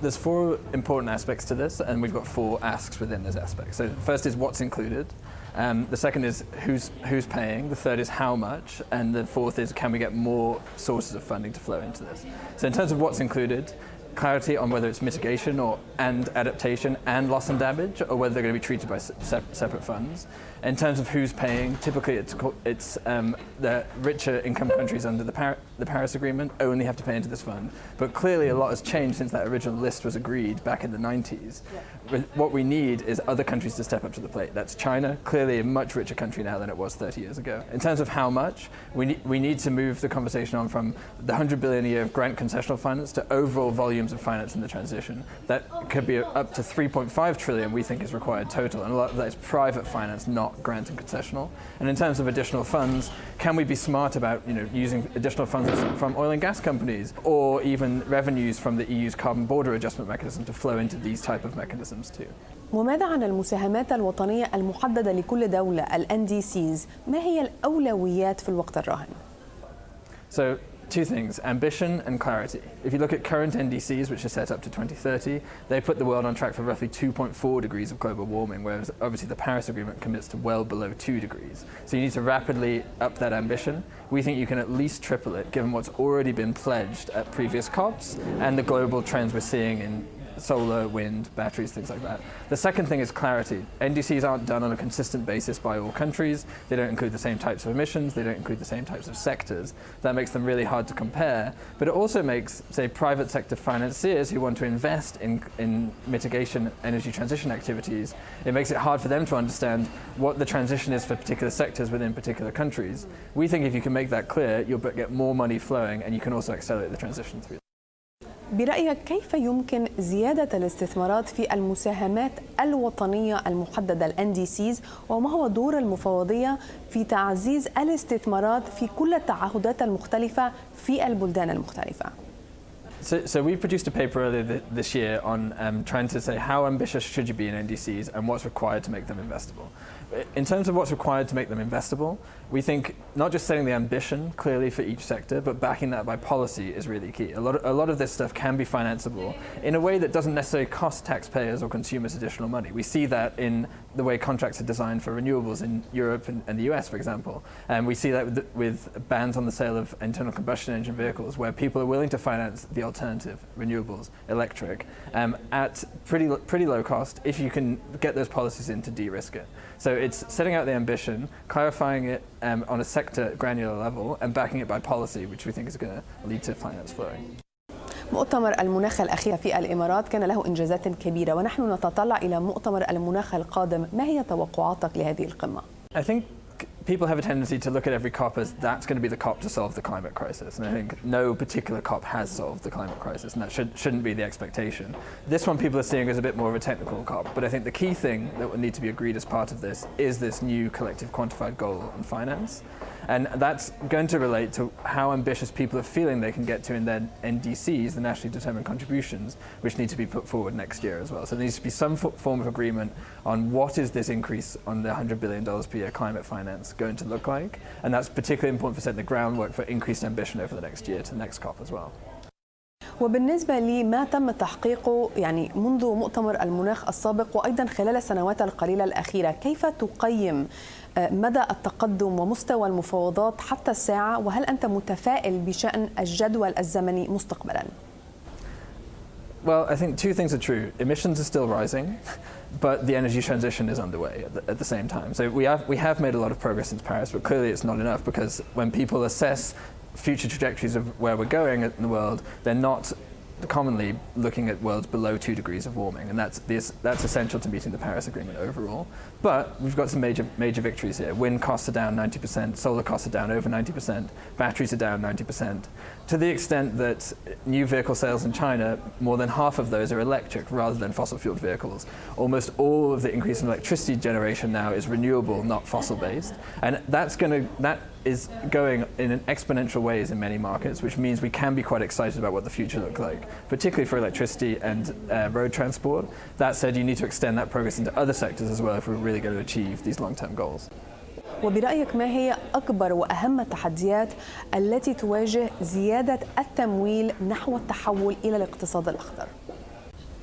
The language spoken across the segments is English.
There's four important aspects to this, and we've got four asks within those aspects. So first is what's included. The second is who's paying. The third is how much. And the fourth is can we get more sources of funding to flow into this. So in terms of what's included, clarity on whether it's mitigation and adaptation and loss and damage, or whether they're going to be treated by separate funds. In terms of who's paying, typically it's the richer income countries under the Paris Agreement only have to pay into this fund. But clearly a lot has changed since that original list was agreed back in the 90s. Yeah. What we need is other countries to step up to the plate. That's China, clearly a much richer country now than it was 30 years ago. In terms of how much, we need to move the conversation on from the 100 billion a year of grant concessional finance to overall volumes of finance in the transition. That could be up to 3.5 trillion we think is required total, and a lot of that is private finance, not grant and concessional. And in terms of additional funds, can we be smart about using additional funds from oil and gas companies, or even revenues from the EU's carbon border adjustment mechanism to flow into these type of mechanisms too. وماذا عن المساهمات الوطنية المحددة لكل دولة ال NDCs؟ ما هي الأولويات في الوقت الراهن؟ So two things, ambition and clarity. If you look at current NDCs, which are set up to 2030, they put the world on track for roughly 2.4 degrees of global warming, whereas obviously the Paris Agreement commits to well below 2 degrees. So you need to rapidly up that ambition. We think you can at least triple it, given what's already been pledged at previous COPs and the global trends we're seeing in solar, wind, batteries, things like that. The second thing is clarity. NDCs aren't done on a consistent basis by all countries. They don't include the same types of emissions. They don't include the same types of sectors. That makes them really hard to compare. But it also makes, say, private sector financiers who want to invest in mitigation energy transition activities, it makes it hard for them to understand what the transition is for particular sectors within particular countries. We think if you can make that clear, you'll get more money flowing, and you can also accelerate the transition through. برأيك كيف يمكن زيادة الاستثمارات في المساهمات الوطنية المحددة ال NDCs، وما هو دور المفوضية في تعزيز الاستثمارات في كل التعهدات المختلفة في البلدان المختلفة؟ So we produced a paper earlier this year on trying to say how ambitious should you be in NDCs and what's required to make them investable. In terms of what's required to make them investable, we think not just setting the ambition clearly for each sector, but backing that by policy is really key. A lot of this stuff can be financeable in a way that doesn't necessarily cost taxpayers or consumers additional money. We see that in the way contracts are designed for renewables in Europe and the US, for example. And we see that with bans on the sale of internal combustion engine vehicles, where people are willing to finance the alternative, renewables, electric, at pretty low cost if you can get those policies in to de-risk it. So it's setting out the ambition, clarifying it on a sector granular level, and backing it by policy, which we think is going to lead to finance flowing. مؤتمر المناخ الأخير في الإمارات كان له إنجازات كبيرة، ونحن نتطلع إلى مؤتمر المناخ القادم. ما هي توقعاتك لهذه القمة؟ I think people have a tendency to look at every COP as that's going to be the COP to solve the climate crisis. And I think no particular COP has solved the climate crisis, and that shouldn't be the expectation. This one people are seeing as a bit more of a technical COP. But I think the key thing that will need to be agreed as part of this is this new collective quantified goal on finance. And that's going to relate to how ambitious people are feeling they can get to in their NDCs, the nationally determined contributions, which need to be put forward next year as well. So there needs to be some form of agreement on what is this increase on the $100 billion per year climate finance going to look like. And that's particularly important for setting the groundwork for increased ambition over the next year to the next COP as well. وبالنسبة لما تم تحقيقه منذ مؤتمر المناخ السابق وأيضا خلال السنوات القليلة الأخيرة، كيف تقيم مدى التقدم ومستوى المفاوضات حتى الساعة، وهل أنت متفائل بشأن الجدول الزمني مستقبلا؟ Well, I think two things are true. Emissions are still rising, but the energy transition is underway at the same time. So we have made a lot of progress since Paris, but clearly it's not enough, because when people assess future trajectories of where we're going in the world, they're not commonly looking at worlds below 2 degrees of warming, and that's essential to meeting the Paris Agreement overall. But we've got some major victories here. Wind costs are down 90%, solar costs are down over 90%, batteries are down 90%. To the extent that new vehicle sales in China, more than half of those are electric rather than fossil-fueled vehicles. Almost all of the increase in electricity generation now is renewable, not fossil-based, and that is going in an exponential ways in many markets, which means we can be quite excited about what the future looks like, particularly for electricity and road transport. That said, you need to extend that progress into other sectors as well if we're really going to achieve these long-term goals. وبرأيك ما هي أكبر وأهم التحديات التي تواجه زيادة التمويل نحو التحول إلى الاقتصاد الأخضر؟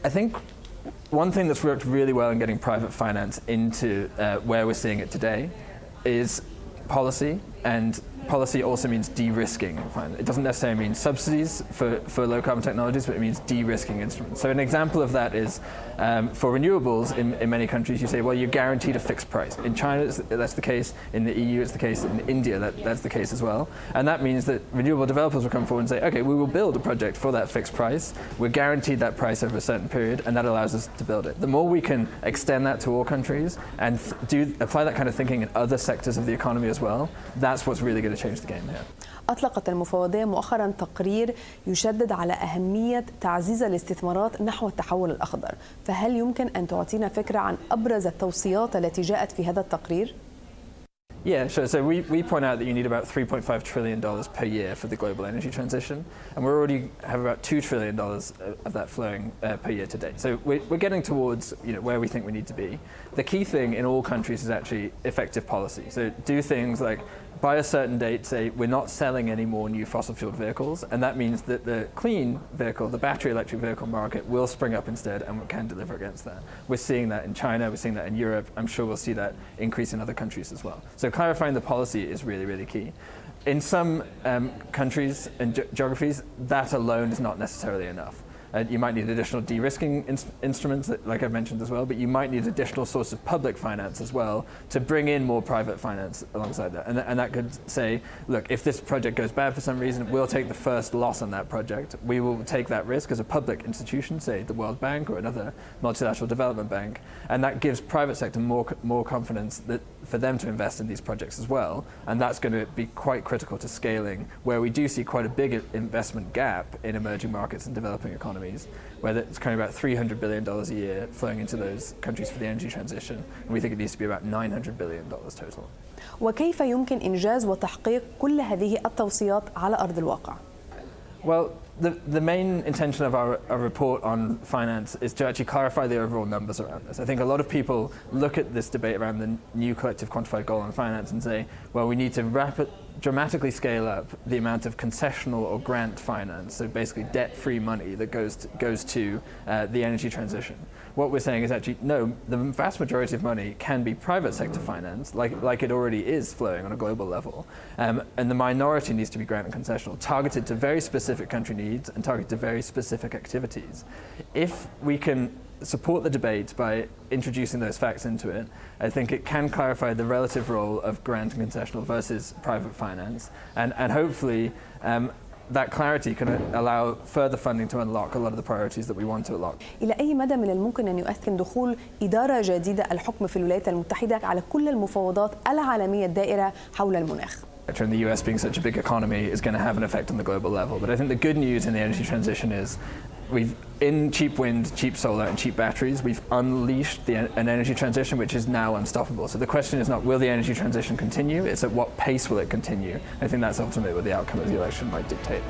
I think one thing that's worked really well in getting private finance into where we're seeing it today is policy, and policy also means de-risking. It doesn't necessarily mean subsidies for low carbon technologies, but it means de-risking instruments. So an example of that is for renewables in many countries you say, well, you're guaranteed a fixed price. In China that's the case, in the EU it's the case, in India that's the case as well. And that means that renewable developers will come forward and say, okay, we will build a project for that fixed price, we're guaranteed that price over a certain period, and that allows us to build it. The more we can extend that to all countries and apply that kind of thinking in other sectors of the economy as well, that's what's really going to change the game here. أطلقت المفوضية مؤخرا تقرير يشدد على أهمية تعزيز الاستثمارات نحو التحول الأخضر، فهل يمكن أن تعطينا فكرة عن أبرز التوصيات التي جاءت في هذا التقرير؟ Yeah, sure. So we point out that you need about $3.5 trillion per year for the global energy transition, and we already have about $2 trillion of that flowing per year today. So we're getting towards where we think we need to be. The key thing in all countries is actually effective policy. So do things like by a certain date say we're not selling any more new fossil fueled vehicles, and that means that the clean vehicle, the battery electric vehicle market will spring up instead and we can deliver against that. We're seeing that in China, we're seeing that in Europe, I'm sure we'll see that increase in other countries as well. So clarifying the policy is really, really key. In some countries and geographies, that alone is not necessarily enough. You might need additional de-risking instruments, like I've mentioned as well, but you might need additional source of public finance as well to bring in more private finance alongside that. And that could say, look, if this project goes bad for some reason, we'll take the first loss on that project. We will take that risk as a public institution, say the World Bank or another multilateral development bank, and that gives private sector more confidence that for them to invest in these projects as well. And that's going to be quite critical to scaling, where we do see quite a big investment gap in emerging markets and developing economies, where it's kind of about $300 billion a year flowing into those countries for the energy transition, and we think it needs to be about $900 billion total. وكيف يمكن إنجاز وتحقيق كل هذه التوصيات على أرض الواقع؟ Well, the main intention of our report on finance is to actually clarify the overall numbers around this. I think a lot of people look at this debate around the new collective quantified goal on finance and say, well, we need to dramatically scale up the amount of concessional or grant finance, so basically debt-free money that goes to the energy transition. What we're saying is actually, no, the vast majority of money can be private sector finance, like it already is flowing on a global level. And the minority needs to be grant and concessional, targeted to very specific country needs and targeted to very specific activities. If we can support the debate by introducing those facts into it, I think it can clarify the relative role of grant and concessional versus private finance, and hopefully that clarity can allow further funding to unlock a lot of the priorities that we want to unlock. إلى أي مدى من الممكن أن يؤثر دخول إدارة جديدة الحكم في الولايات المتحدة على كل المفاوضات العالمية الدائرة حول المناخ؟ And the US being such a big economy is going to have an effect on the global level. But I think the good news in the energy transition is in cheap wind, cheap solar and cheap batteries, we've unleashed an energy transition which is now unstoppable. So the question is not will the energy transition continue, it's at what pace will it continue. I think that's ultimately what the outcome of the election might dictate.